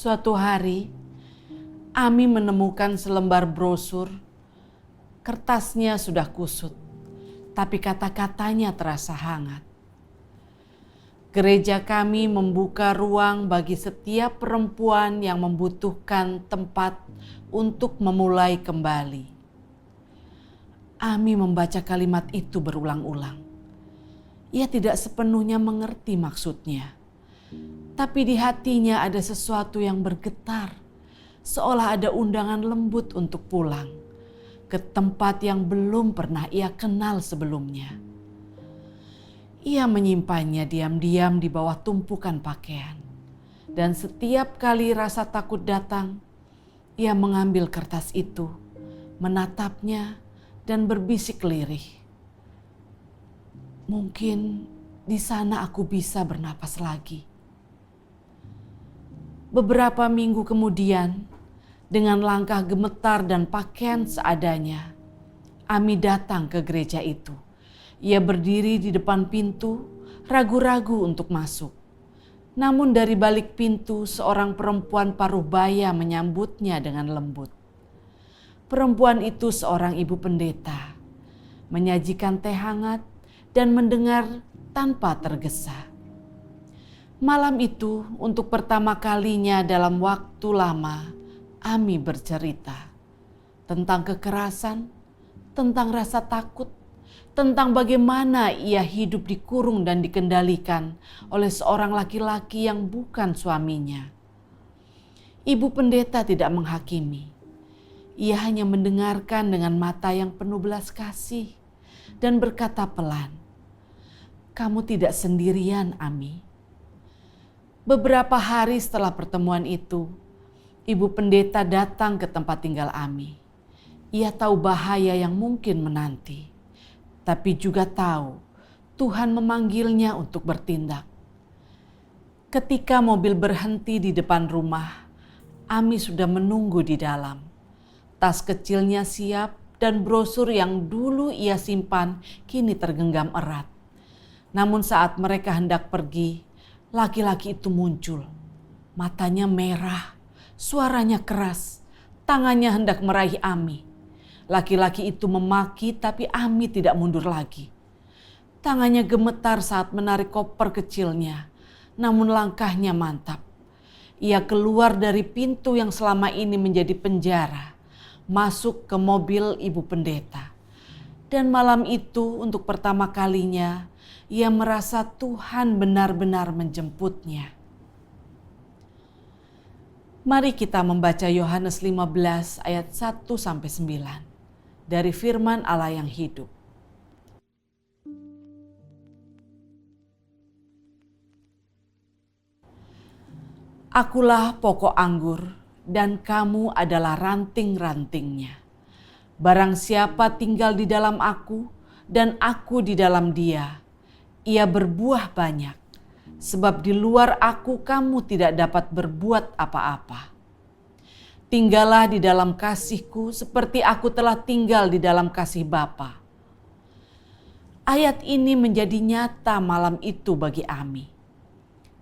Suatu hari, Ami menemukan selembar brosur. Kertasnya sudah kusut, tapi kata-katanya terasa hangat. Gereja kami membuka ruang bagi setiap perempuan yang membutuhkan tempat untuk memulai kembali. Ami membaca kalimat itu berulang-ulang. Ia tidak sepenuhnya mengerti maksudnya. Tapi di hatinya ada sesuatu yang bergetar, seolah ada undangan lembut untuk pulang ke tempat yang belum pernah ia kenal sebelumnya. Ia menyimpannya diam-diam di bawah tumpukan pakaian. Dan setiap kali rasa takut datang, ia mengambil kertas itu, menatapnya dan berbisik lirih. Mungkin di sana aku bisa bernapas lagi. Beberapa minggu kemudian, dengan langkah gemetar dan pakaian seadanya, Ami datang ke gereja itu. Ia berdiri di depan pintu, ragu-ragu untuk masuk. Namun dari balik pintu, seorang perempuan paruh baya menyambutnya dengan lembut. Perempuan itu seorang ibu pendeta, menyajikan teh hangat dan mendengar tanpa tergesa. Malam itu, untuk pertama kalinya dalam waktu lama, Ami bercerita tentang kekerasan, tentang rasa takut, tentang bagaimana ia hidup dikurung dan dikendalikan oleh seorang laki-laki yang bukan suaminya. Ibu pendeta tidak menghakimi. Ia hanya mendengarkan dengan mata yang penuh belas kasih dan berkata pelan, "Kamu tidak sendirian, Ami." Beberapa hari setelah pertemuan itu, ibu pendeta datang ke tempat tinggal Ami. Ia tahu bahaya yang mungkin menanti, tapi juga tahu Tuhan memanggilnya untuk bertindak. Ketika mobil berhenti di depan rumah, Ami sudah menunggu di dalam. Tas kecilnya siap dan brosur yang dulu ia simpan kini tergenggam erat. Namun saat mereka hendak pergi, laki-laki itu muncul. Matanya merah, suaranya keras, tangannya hendak meraih Ami. Laki-laki itu memaki tapi Ami tidak mundur lagi. Tangannya gemetar saat menarik koper kecilnya, namun langkahnya mantap. Ia keluar dari pintu yang selama ini menjadi penjara, masuk ke mobil ibu pendeta. Dan malam itu untuk pertama kalinya, ia merasa Tuhan benar-benar menjemputnya. Mari kita membaca Yohanes 15 ayat 1-9 dari firman Allah yang hidup. Akulah pokok anggur dan kamu adalah ranting-rantingnya. Barang siapa tinggal di dalam aku dan aku di dalam dia, ia berbuah banyak, sebab di luar aku kamu tidak dapat berbuat apa-apa. Tinggallah di dalam kasih-Ku seperti aku telah tinggal di dalam kasih Bapa. Ayat ini menjadi nyata malam itu bagi Ami.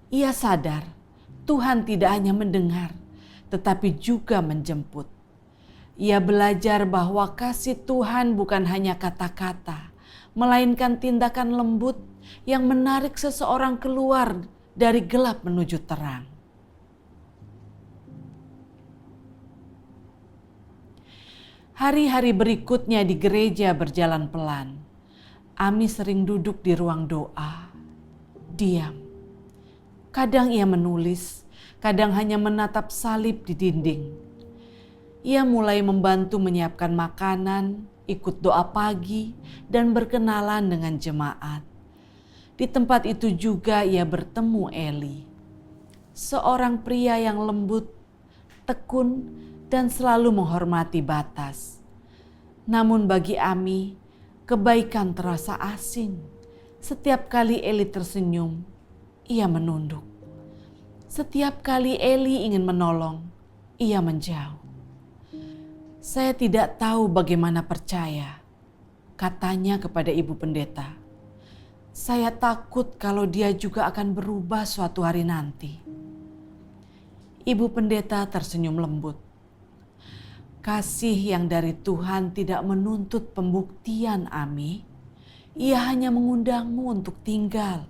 Ia sadar Tuhan tidak hanya mendengar, tetapi juga menjemput. Ia belajar bahwa kasih Tuhan bukan hanya kata-kata, melainkan tindakan lembut yang menarik seseorang keluar dari gelap menuju terang. Hari-hari berikutnya di gereja berjalan pelan. Ami sering duduk di ruang doa, diam. Kadang ia menulis, kadang hanya menatap salib di dinding. Ia mulai membantu menyiapkan makanan, ikut doa pagi, dan berkenalan dengan jemaat. Di tempat itu juga ia bertemu Eli, seorang pria yang lembut, tekun, dan selalu menghormati batas. Namun bagi Ami, kebaikan terasa asing. Setiap kali Eli tersenyum, ia menunduk. Setiap kali Eli ingin menolong, ia menjauh. "Saya tidak tahu bagaimana percaya," katanya kepada ibu pendeta. "Saya takut kalau dia juga akan berubah suatu hari nanti." Ibu pendeta tersenyum lembut. Kasih yang dari Tuhan tidak menuntut pembuktian, Ami. Ia hanya mengundangmu untuk tinggal.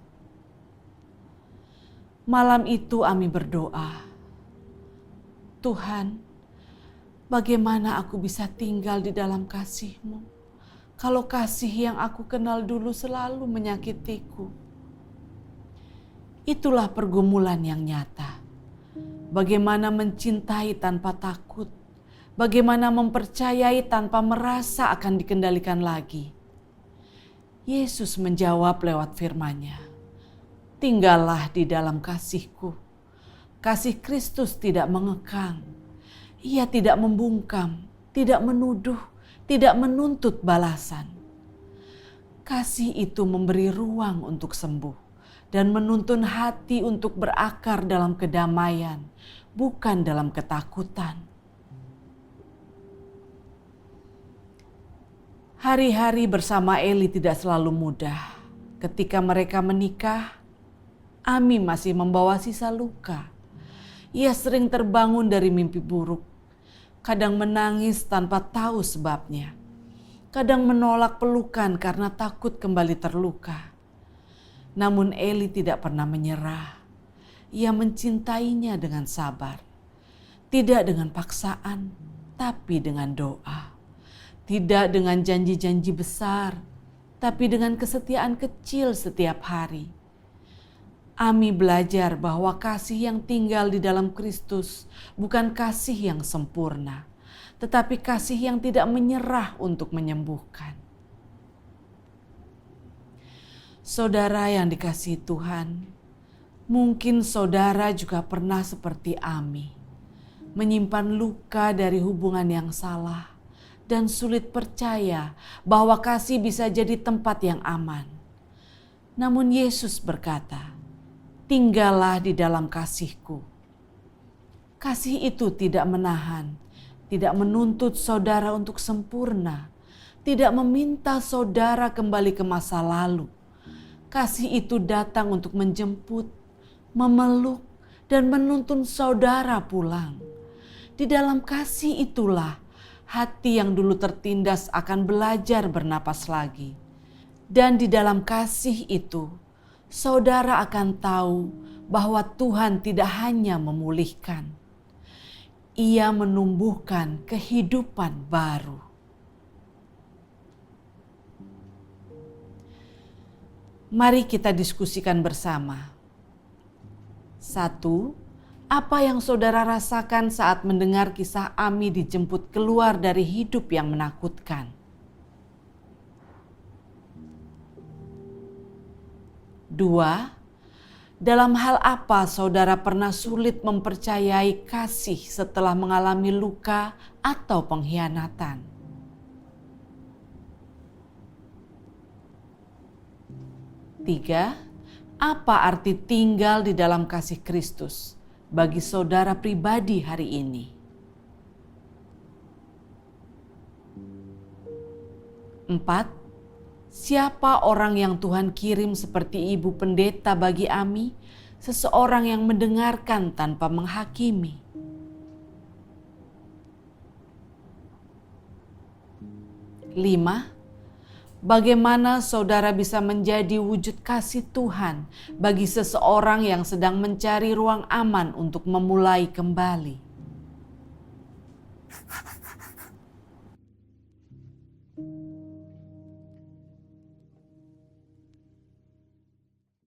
Malam itu Ami berdoa, Tuhan, bagaimana aku bisa tinggal di dalam kasih-Mu kalau kasih yang aku kenal dulu selalu menyakitiku? Itulah pergumulan yang nyata. Bagaimana mencintai tanpa takut, bagaimana mempercayai tanpa merasa akan dikendalikan lagi. Yesus menjawab lewat firman-Nya, tinggallah di dalam kasih-Ku. Kasih Kristus tidak mengekang. Ia tidak membungkam, tidak menuduh, tidak menuntut balasan. Kasih itu memberi ruang untuk sembuh dan menuntun hati untuk berakar dalam kedamaian, bukan dalam ketakutan. Hari-hari bersama Eli tidak selalu mudah. Ketika mereka menikah, Ami masih membawa sisa luka. Ia sering terbangun dari mimpi buruk. Kadang menangis tanpa tahu sebabnya. Kadang menolak pelukan karena takut kembali terluka. Namun Eli tidak pernah menyerah. Ia mencintainya dengan sabar. Tidak dengan paksaan, tapi dengan doa. Tidak dengan janji-janji besar, tapi dengan kesetiaan kecil setiap hari. Ami belajar bahwa kasih yang tinggal di dalam Kristus bukan kasih yang sempurna, tetapi kasih yang tidak menyerah untuk menyembuhkan. Saudara yang dikasihi Tuhan, mungkin saudara juga pernah seperti Ami, menyimpan luka dari hubungan yang salah dan sulit percaya bahwa kasih bisa jadi tempat yang aman. Namun Yesus berkata, tinggallah di dalam kasih-Ku. Kasih itu tidak menahan, tidak menuntut saudara untuk sempurna, tidak meminta saudara kembali ke masa lalu. Kasih itu datang untuk menjemput, memeluk, dan menuntun saudara pulang. Di dalam kasih itulah hati yang dulu tertindas akan belajar bernapas lagi. Dan di dalam kasih itu, saudara akan tahu bahwa Tuhan tidak hanya memulihkan. Ia menumbuhkan kehidupan baru. Mari kita diskusikan bersama. 1. Apa yang saudara rasakan saat mendengar kisah Ami dijemput keluar dari hidup yang menakutkan? 2. Dalam hal apa saudara pernah sulit mempercayai kasih setelah mengalami luka atau pengkhianatan? 3. Apa arti tinggal di dalam kasih Kristus bagi saudara pribadi hari ini? 4. Siapa orang yang Tuhan kirim seperti ibu pendeta bagi Ami, seseorang yang mendengarkan tanpa menghakimi? 5. Bagaimana saudara bisa menjadi wujud kasih Tuhan bagi seseorang yang sedang mencari ruang aman untuk memulai kembali?